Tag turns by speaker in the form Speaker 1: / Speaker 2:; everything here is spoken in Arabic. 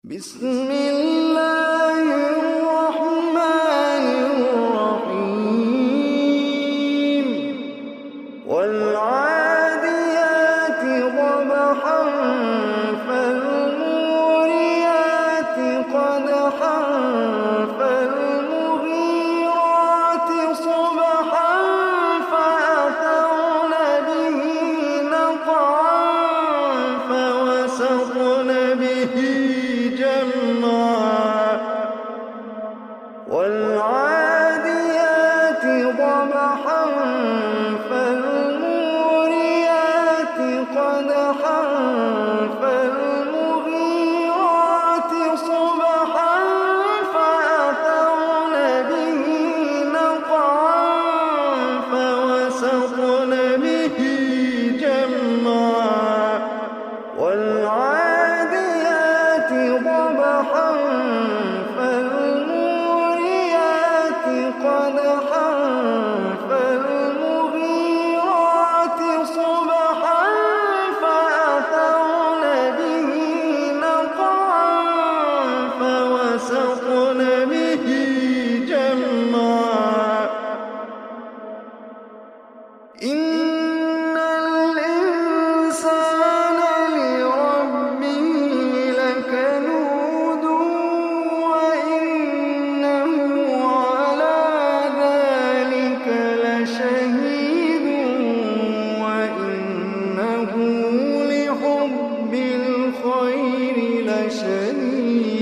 Speaker 1: بسم الله الرحمن الرحيم والعاديات ضبحا فالموريات قدحا فالمغيرات صبحا فأثرن به نقعا فوسطن به جمعا والعاديات ضبحا فالموريات قدحا فالمغيرات صبحا فأثرن به نقعا فوسطن به جمعا والعاديات ضبحا فالموريات قدحا فالمغيرات صبحا فأثرن به نقعا فوسطن به جمعا إن الإنسان لربه لكنود وإنه على ذلك لشهيد وإنه لحب الخير لشديد